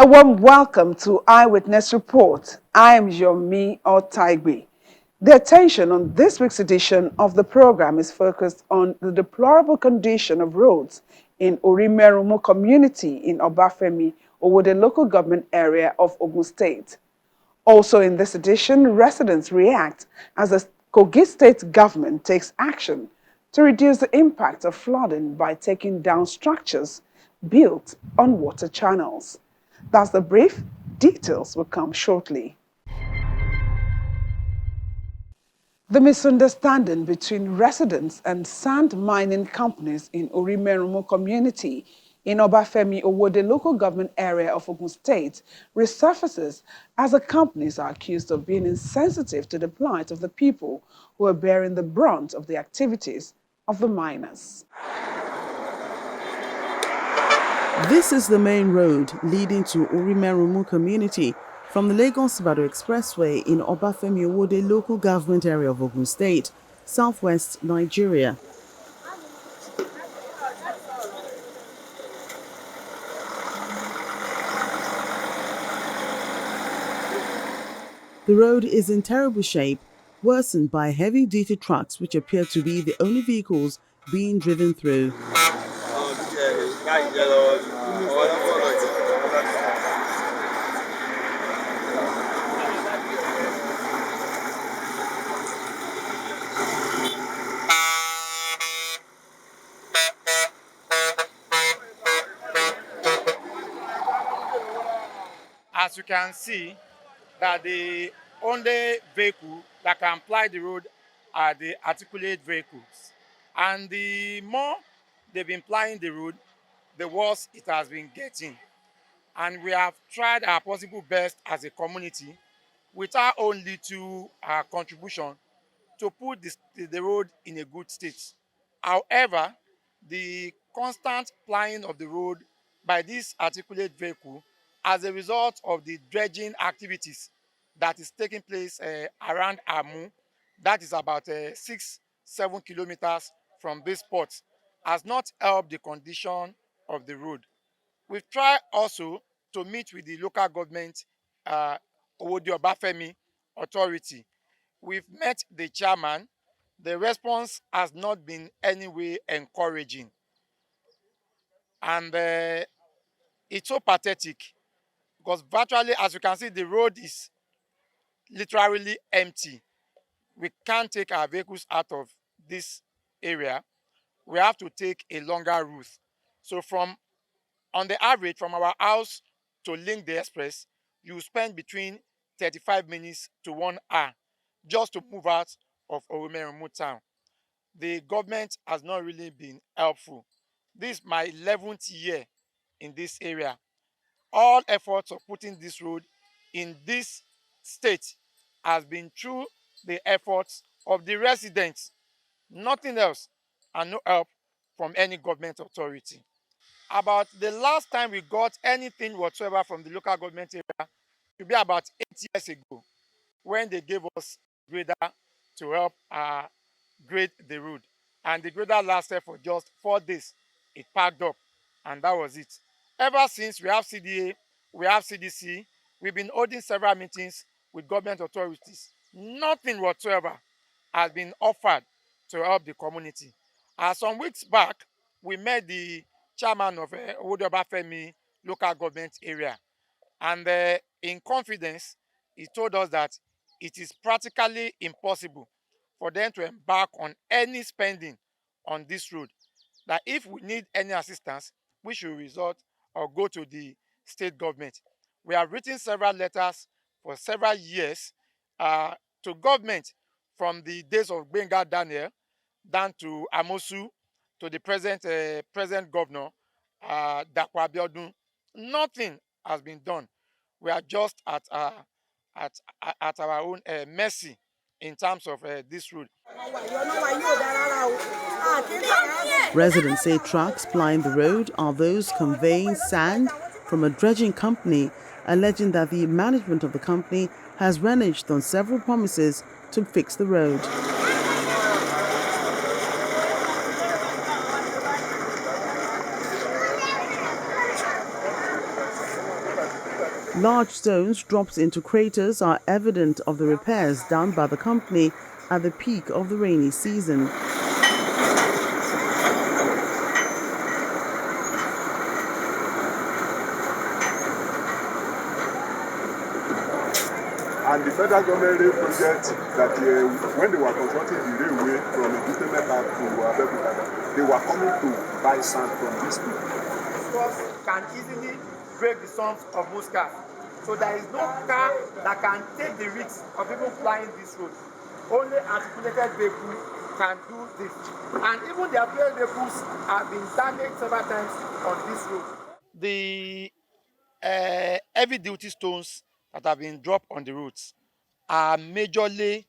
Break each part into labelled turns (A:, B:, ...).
A: A warm welcome to Eyewitness Report. I am Yomi Otaigbe. The attention on this week's edition of the program is focused on the deplorable condition of roads in Urimerumu community in Obafemi, Owode local government area of Ogun State. Also in this edition, residents react as the Kogi State government takes action to reduce the impact of flooding by taking down structures built on water channels. That's the brief. Details will come shortly. The misunderstanding between residents and sand mining companies in Urimerumu community in Obafemi Owode local government area of Ogun State resurfaces as the companies are accused of being insensitive to the plight of the people who are bearing the brunt of the activities of the miners.
B: This is the main road leading to Urimerumu community from the Lagos-Ibadan Expressway in Obafemi Owode local government area of Ogun State, southwest Nigeria. The road is in terrible shape, worsened by heavy-duty trucks which appear to be the only vehicles being driven through.
C: As you can see, that the only vehicle that can ply the road are the articulate vehicles. And the more they've been plying the road, the worse it has been getting. And we have tried our possible best as a community with our own little contribution to put the road in a good state. However, the constant plying of the road by this articulate vehicle as a result of the dredging activities that is taking place around Amu, that is about 6-7 kilometers from this spot, has not helped the condition of the road. We've tried also to meet with the local government, Owode Obafemi authority. We've met the chairman. The response has not been anyway encouraging. And it's so pathetic because virtually, as you can see, the road is literally empty. We can't take our vehicles out of this area. We have to take a longer route. So on the average, from our house to link the express, you spend between 35 minutes to 1 hour just to move out of Urimerumu town. The government has not really been helpful. This is my 11th year in this area. All efforts of putting this road in this state has been through the efforts of the residents, nothing else, and no help from any government authority. About the last time we got anything whatsoever from the local government area should be about 8 years ago, when they gave us grader to help grade the road. And the grader lasted for just 4 days. It packed up, and that was it. Ever since, we have CDA, we have CDC, we've been holding several meetings with government authorities. Nothing whatsoever has been offered to help the community. Some weeks back, we met the chairman of Owode Obafemi local government area. And in confidence, he told us that it is practically impossible for them to embark on any spending on this road. That if we need any assistance, we should resort or go to the state government. We have written several letters for several years to government, from the days of Benga Daniel down to Amosu, to the present governor, Dapo Abiodun. Nothing has been done. We are just at our own mercy in terms of this road.
B: Residents say trucks plying the road are those conveying sand from a dredging company, alleging that the management of the company has reneged on several promises to fix the road. Large stones dropped into craters are evident of the repairs done by the company at the peak of the rainy season.
D: And the federal government rail project that when they were constructing the railway from Urimerumu to Abeokuta, they were coming to buy sand from these people.
C: Trucks can easily break the sums of most cars. So there is no car that can take the risk of even flying this road. Only articulated vehicles can do this. And even the articulated vehicles have been damaged several times on this road. The heavy duty stones that have been dropped on the roads are majorly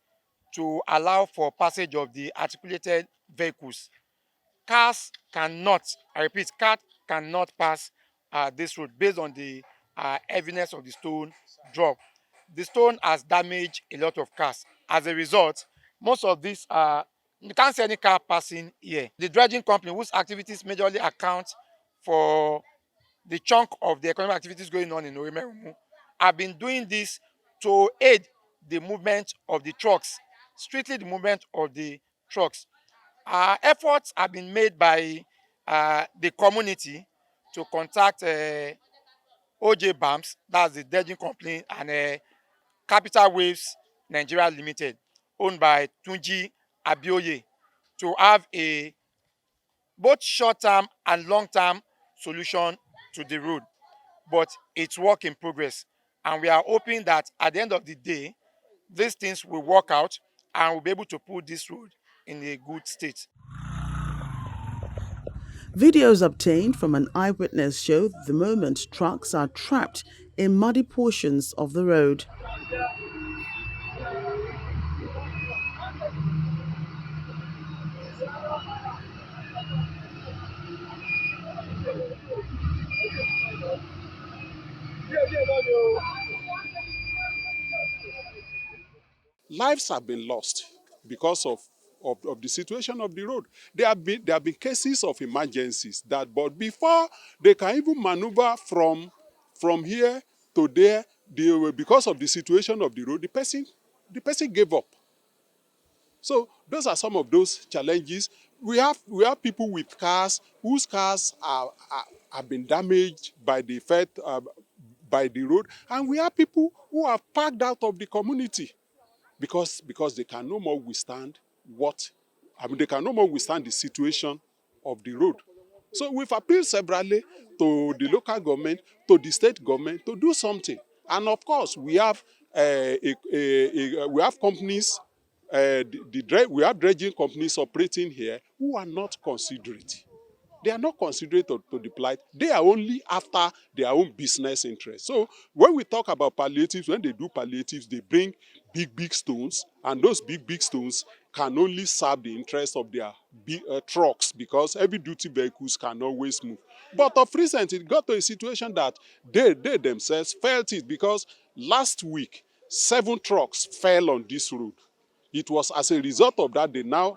C: to allow for passage of the articulated vehicles. Cars cannot, I repeat, cars cannot pass this road based on the heaviness of the stone drop. The stone has damaged a lot of cars. As a result, most of these you can't see any car passing here. The dredging company, whose activities majorly account for the chunk of the economic activities going on in Urimerumu, have been doing this to aid the movement of the trucks, strictly the movement of the trucks. Efforts have been made by the community to contact OJ BAMS, that's the dredging company, and Capital Waves Nigeria Limited, owned by Tunji Abioye, to have a both short-term and long-term solution to the road. But it's work in progress. And we are hoping that at the end of the day, these things will work out and we'll be able to put this road in a good state.
B: Videos obtained from an eyewitness show the moment trucks are trapped in muddy portions of the road.
D: Lives have been lost because of the situation of the road. There have been cases of emergencies that, but before they can even maneuver from here to there, because of the situation of the road, the person gave up. So those are some of those challenges. We have people with cars whose cars have been damaged by the effect by the road, and we have people who are parked out of the community because they can no more withstand they can no more withstand the situation of the road. So we've appealed severally to the local government, to the state government to do something. And of course, we have we have companies, we have dredging companies operating here who are not considerate. They are not considerate to the plight. They are only after their own business interests. So when we talk about palliatives, when they do palliatives, they bring big stones, and those big stones can only serve the interest of their big trucks, because heavy-duty vehicles can always move. But of recent, it got to a situation that they themselves felt it, because last week, 7 trucks fell on this road. It was as a result of that they now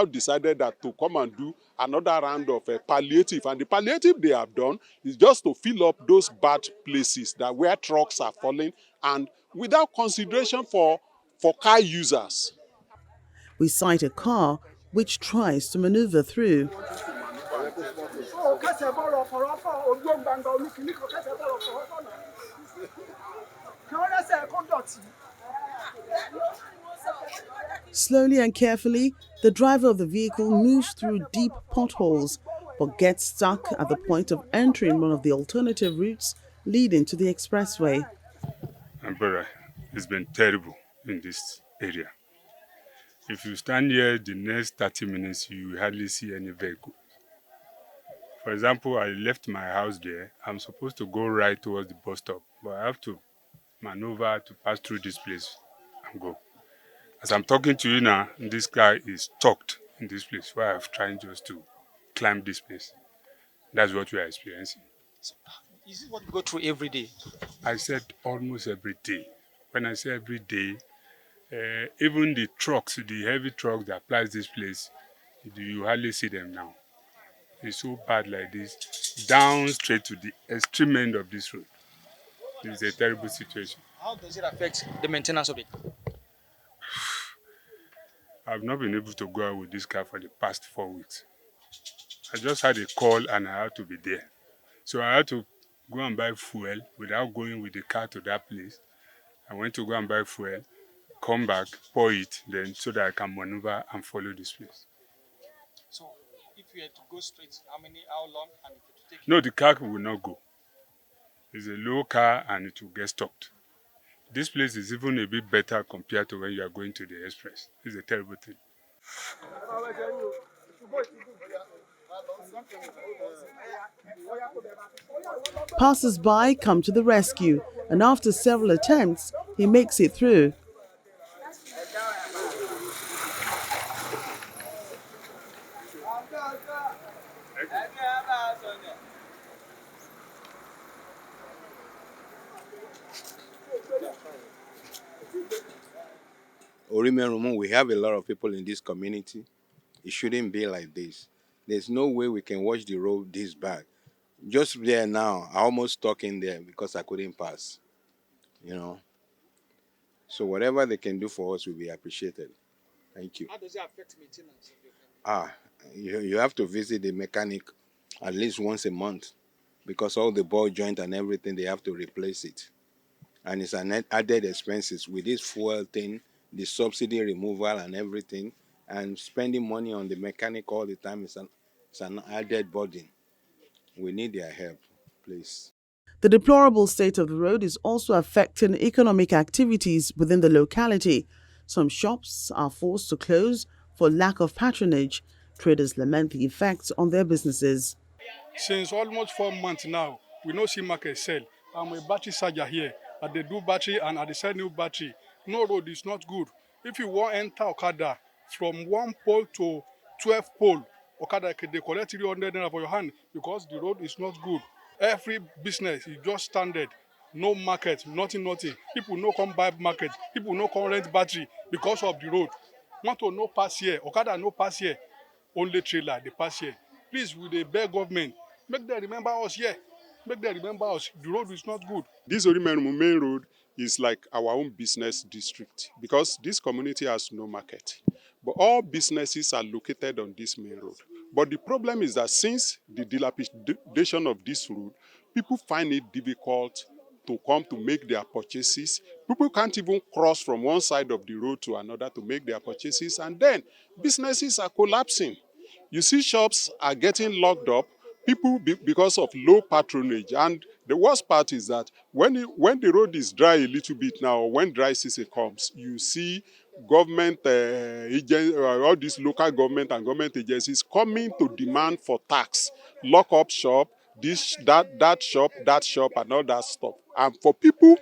D: decided that to come and do another round of palliative. And the palliative they have done is just to fill up those bad places that where trucks are falling, and without consideration for car users.
B: We sight a car which tries to maneuver through. Slowly and carefully, the driver of the vehicle moves through deep potholes, but gets stuck at the point of entering one of the alternative routes leading to the expressway.
E: My brother, it's been terrible in this area. If you stand here the next 30 minutes, you hardly see any vehicle. For example, I left my house there. I'm supposed to go right towards the bus stop, but I have to maneuver to pass through this place and go. As I'm talking to you now, this car is stuck in this place where I'm trying just to climb this place. That's what we are experiencing.
F: So, is it what you go through every day?
E: I said almost every day. When I say every day, even the trucks, the heavy trucks that pass this place, you hardly see them now. It's so bad like this, down straight to the extreme end of this road. It's a terrible situation.
F: How does it affect the maintenance of it?
E: I've not been able to go out with this car for the past 4 weeks. I just had a call and I had to be there. So I had to go and buy fuel without going with the car to that place. I went to go and buy fuel, come back, pour it, then so that I can maneuver and follow this place.
F: So, if you had to go straight, how long, and it would take?
E: No, the car will not go. It's a low car and it will get stopped. This place is even a bit better compared to when you are going to the express. It's a terrible thing.
B: Passers-by come to the rescue, and after several attempts, he makes it through.
G: Urimerumu, we have a lot of people in this community. It shouldn't be like this. There's no way we can watch the road this bad. Just there now, I almost stuck in there because I couldn't pass, you know. So whatever they can do for us will be appreciated. Thank you.
F: How does it affect maintenance of your car?
G: You have to visit the mechanic at least once a month because all the ball joint and everything, they have to replace it. And it's an added expenses with this fuel thing, the subsidy removal and everything, and spending money on the mechanic all the time is an added burden. We need their help, please.
B: The deplorable state of the road is also affecting economic activities within the locality. Some shops are forced to close for lack of patronage. Traders lament the effects on their businesses.
H: Since almost 4 months now, we no see market sell. I'm a battery charger here. They do battery and they sell new battery. No road is not good. If you want enter Okada from 1 pole to 12 pole, Okada they collect 300 naira for your hand because the road is not good. Every business is just standard. No market, nothing. People no come buy market. People no come rent battery because of the road. Motor no pass here. Okada no pass here. Only trailer they pass here. Please, we dey beg government, make them remember us here. Make them remember us. The road is not good.
D: This Urimerumu main road is like our own business district because this community has no market. But all businesses are located on this main road. But the problem is that since the dilapidation of this road, people find it difficult to come to make their purchases. People can't even cross from one side of the road to another to make their purchases, and then businesses are collapsing. You see shops are getting locked up, because of low patronage. And the worst part is that when the road is dry a little bit now, or when dry season comes, you see government all these local government and government agencies coming to demand for tax, lock up shop, this, that shop, and all that stuff. And for people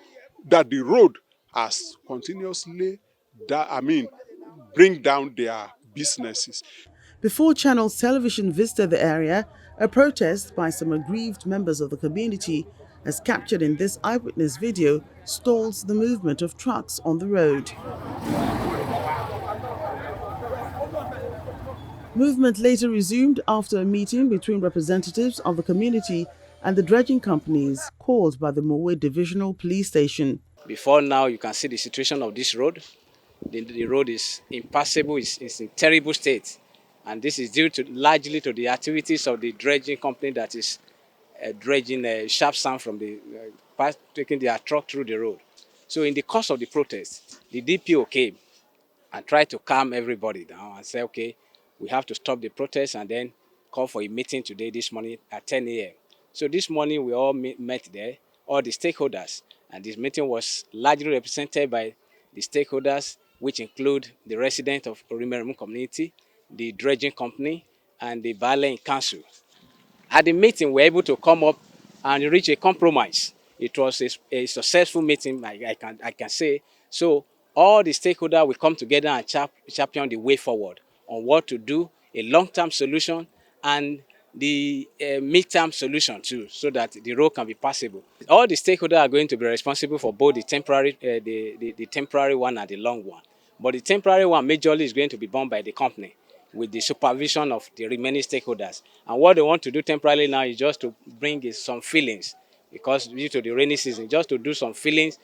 D: that the road has continuously, bring down their businesses.
B: Before Channels Television visited the area, a protest by some aggrieved members of the community, as captured in this eyewitness video, stalls the movement of trucks on the road. Movement later resumed after a meeting between representatives of the community and the dredging companies called by the Mowe Divisional Police Station.
I: Before now, you can see the situation of this road. The road is impassable, it's in terrible state. And this is due largely to the activities of the dredging company that is dredging sharp sand from the taking their truck through the road. So in the course of the protest, the DPO came and tried to calm everybody down and say, okay, we have to stop the protest and then call for a meeting today, this morning at 10 a.m. So this morning we all met there, all the stakeholders, and this meeting was largely represented by the stakeholders, which include the residents of Urimerumu community, the dredging company, and the Valley Council. At the meeting, we were able to come up and reach a compromise. It was a successful meeting, I can say. So all the stakeholders will come together and champion the way forward on what to do, a long-term solution, and the mid-term solution too, so that the road can be passable. All the stakeholders are going to be responsible for both the temporary, the temporary one and the long one. But the temporary one majorly is going to be borne by the company with the supervision of the remaining stakeholders. And what they want to do temporarily now is just to bring some feelings because due to the rainy season, just to do some fillings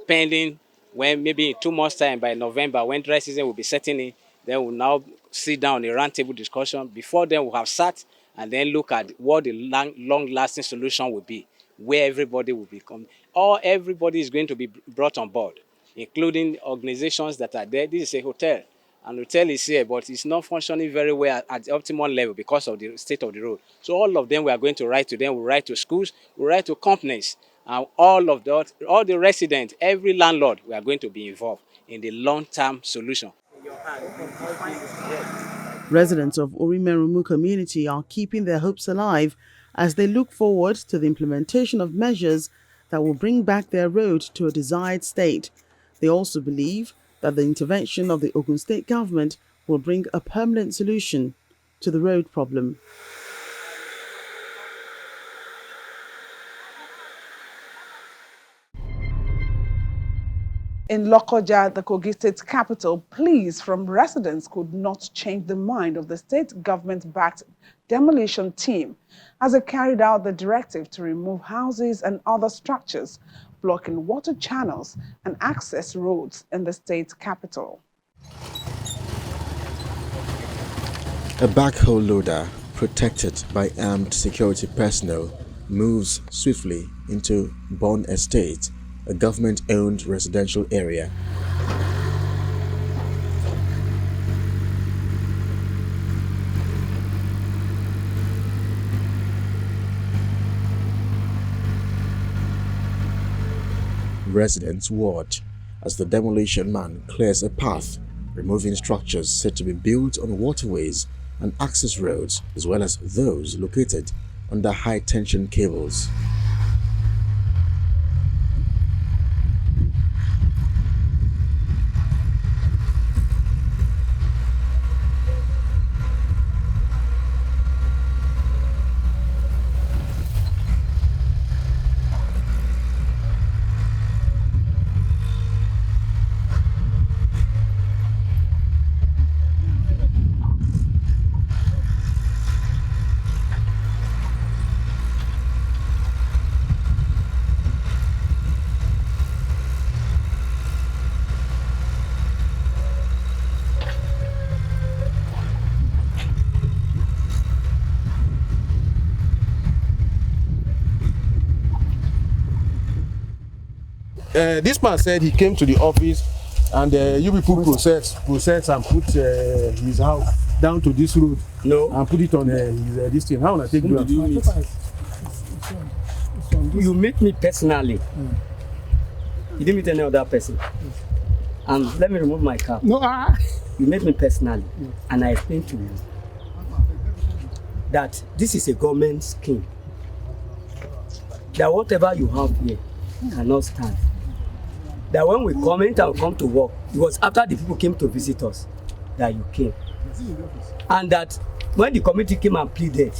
I: pending when maybe in 2 months' time, by November, when dry season will be setting in, then we'll now sit down a roundtable discussion. Before then, we'll have sat and then look at what the long-lasting solution will be, where everybody will become, or everybody is going to be brought on board, including organizations that are there. This is a hotel, and the hotel is here, but it's not functioning very well at the optimal level because of the state of the road. So all of them, we are going to write to them. We'll write to schools, we'll write to companies, and all the residents, every landlord, we are going to be involved in the long-term solution.
B: Residents of Urimerumu community are keeping their hopes alive as they look forward to the implementation of measures that will bring back their road to a desired state. They also believe that the intervention of the Ogun State government will bring a permanent solution to the road problem.
A: In Lokoja, the Kogi State capital, pleas from residents could not change the mind of the state government-backed demolition team as it carried out the directive to remove houses and other structures blocking water channels and access roads in the state capital.
J: A backhoe loader, protected by armed security personnel, moves swiftly into Bon Estate, a government-owned residential area. Residents watch as the demolition man clears a path, removing structures said to be built on waterways and access roads, as well as those located under high-tension cables.
K: This man said he came to the office and you people process and put his house down to this road.
L: No.
K: And put it on his this thing. How will I take you?
L: You meet me personally. You didn't meet any other person. And let me remove my cap.
K: No.
L: You met me personally, and I explained to you that this is a government scheme. That whatever you have here cannot stand. That when we comment and come to work, it was after the people came to visit us that you came. And that when the committee came and pleaded,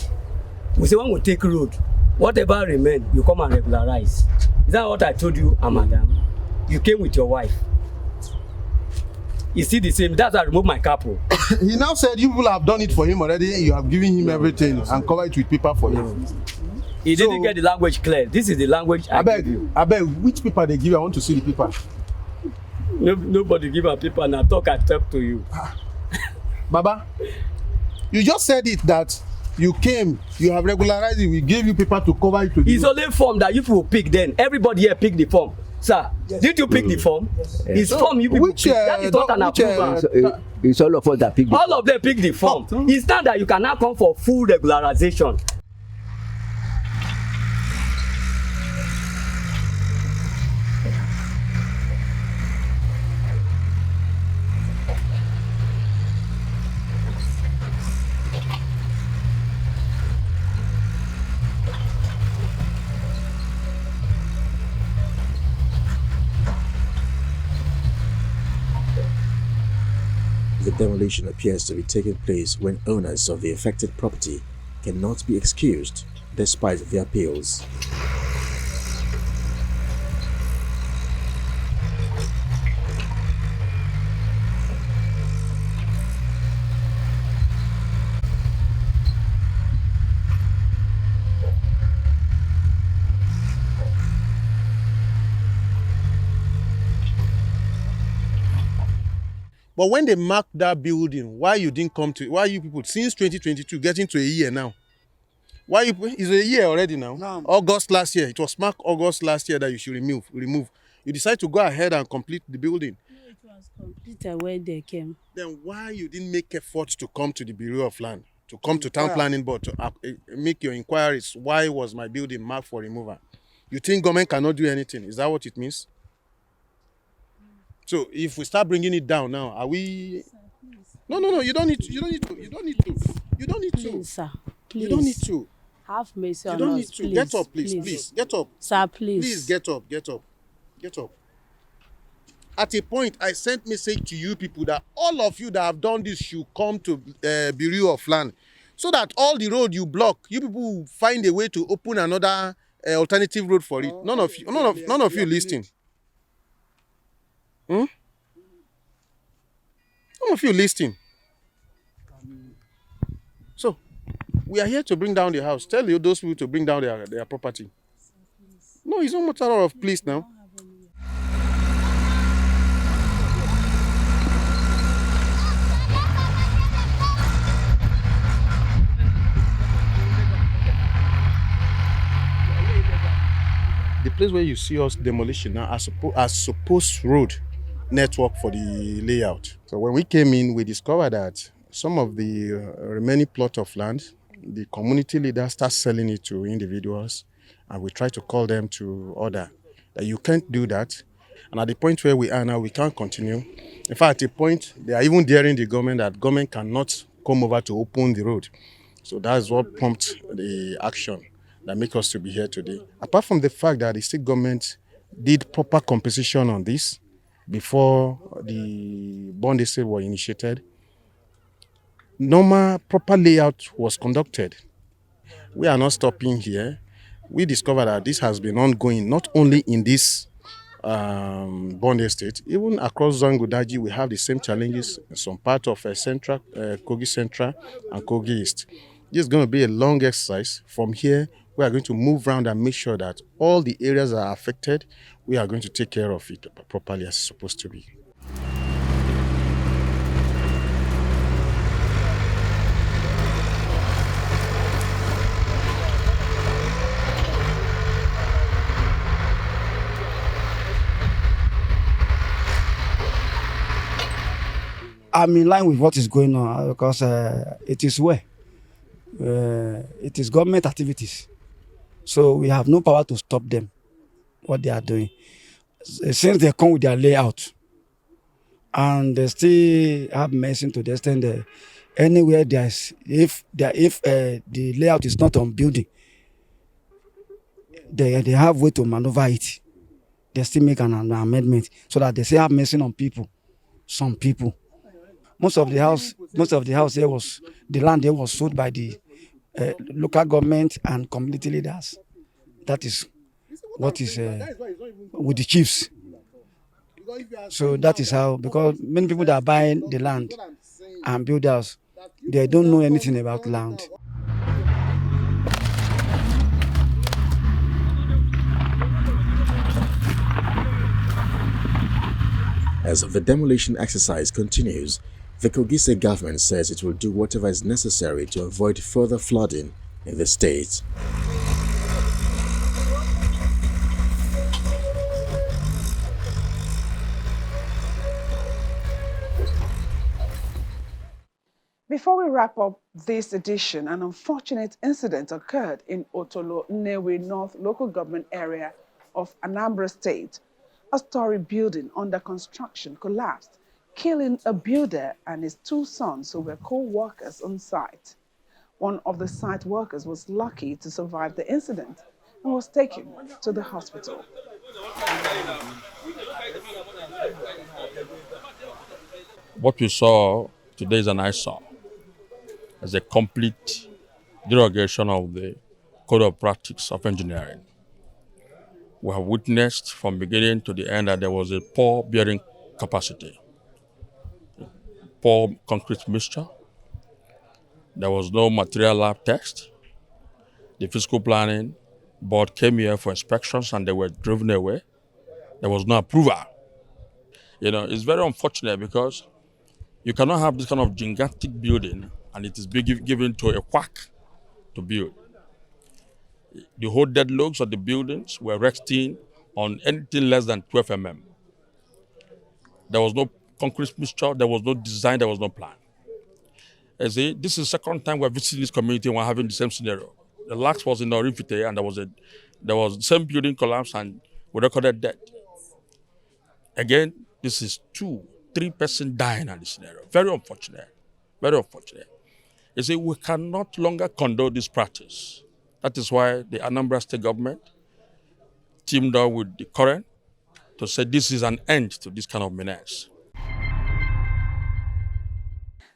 L: we say when we take road, whatever remain, you come and regularize. Is that what I told you, madam? You came with your wife. You see the same. That's why I removed my cap.
K: He now said you people have done it for him already. You have given him everything and covered it with paper for him.
L: He didn't get the language clear. This is the language I beg you.
K: I beg, which paper they give you? I want to see the paper.
L: Nobody give a paper and I talk to you.
K: Baba, you just said it that you came, you have regularized it, we gave you paper to cover it.
L: It's only form that you people pick then. Everybody here pick the form. Sir, yes. Did you pick the form? Yes. It's form you people pick. That is not an approval.
M: It's all of us that pick the
L: form. All of them pick the form. It's not that you can now come for full regularization.
J: The demolition appears to be taking place when owners of the affected property cannot be excused despite the appeals.
K: But when they marked that building, why you didn't come to, why you people, since 2022, getting to a year now, why you, it's a year already now?
M: No.
K: August last year, it was marked August last year that you should remove. You decide to go ahead and complete the building.
M: No, it was completed when they came.
K: Then why you didn't make effort to come to the Bureau of Land, to come to Town Planning Board to make your inquiries? Why was my building marked for removal? You think government cannot do anything? Is that what it means? So if we start bringing it down now, are we?
M: Sir, please.
K: No. You don't need to. You don't need to.
M: Please, sir. Please.
K: You don't need to.
M: Have mercy on us.
K: You don't need to.
M: Please.
K: Get up, please. Get up.
M: Sir, please.
K: Please get up. At a point, I sent message to you people that all of you that have done this should come to Bureau of Land, so that all the road you block, you people will find a way to open another alternative road for it. None of you listening. None of you listening. So, we are here to bring down the house. Tell those people to bring down their property. No, it's not a matter of please now. The place where you see us demolition now as supposed road network for the layout. So when we came in, we discovered that some of the remaining plot of land, the community leaders start selling it to individuals, and we try to call them to order that you can't do that. And at the point where we are now, we can't continue. In fact, at a point, they are even daring the government that government cannot come over to open the road. So that's what prompted the action that make us to be here today. Apart from the fact that the state government did proper compensation on this before the bond estate was initiated, normal proper layout was conducted. We are not stopping here. We discovered that this has been ongoing not only in this bond estate, even across Zangudaji we have the same challenges in some part of Central, Kogi Central and Kogi East. This is going to be a long exercise. From here, we are going to move around and make sure that all the areas that are affected, we are going to take care of it properly as it's supposed to be.
N: I'm in line with what is going on because it is where it is government activities. So we have no power to stop them, what they are doing. Since they come with their layout and they still have medicine to the extent that anywhere there's, if the layout is not on building, they have way to maneuver it. They still make an amendment so that they still have medicine on people, some people. Most of the house there was, the land there was sold by the local government and community leaders. That is what is with the chiefs. So that is how, because many people that are buying the land and build house, they don't know anything about land.
J: As the demolition exercise continues, the Kogi State government says it will do whatever is necessary to avoid further flooding in the state.
A: Before we wrap up this edition, an unfortunate incident occurred in Otolo Nnewi North local government area of Anambra State. A story building under construction collapsed, killing a builder and his two sons who were co-workers on site. One of the site workers was lucky to survive the incident and was taken to the hospital.
O: What we saw today is an eyesore. It's a complete derogation of the Code of Practice of Engineering. We have witnessed from beginning to the end that there was a poor bearing capacity, poor concrete mixture. There was no material lab test. The physical planning board came here for inspections and they were driven away. There was no approval. You know, it's very unfortunate because You cannot have this kind of gigantic building and it is given to a quack to build. The whole deadlocks of the buildings were resting on anything less than 12 mm. There was no concrete mixture, there was no design, there was no plan. I say, this is the second time we're visiting this community and we're having the same scenario. The last was in Orimfite and there was the same building collapse and we recorded death. Again, this is 2-3 persons dying in this scenario. Very unfortunate, very unfortunate. You see, we can no longer condone this practice. That is why the Anambra State government teamed up with the current to say this is an end to this kind of menace.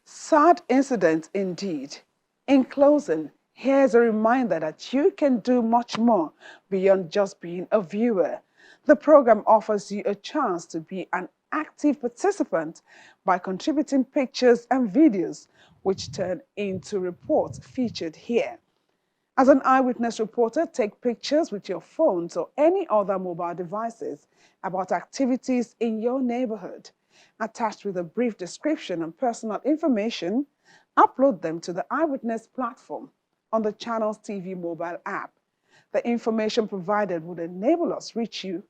A: Sad incident indeed. In closing, here's a reminder that you can do much more beyond just being a viewer. The program offers you a chance to be an active participant by contributing pictures and videos, which turn into reports featured here. As an eyewitness reporter, take pictures with your phones or any other mobile devices about activities in your neighborhood. Attached with a brief description and personal information, upload them to the Eyewitness platform on the Channels TV mobile app. The information provided would enable us reach you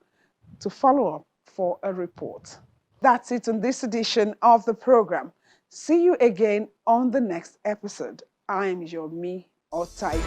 A: to follow up for a report. That's it on this edition of the program. See you again on the next episode. I'm your me or type.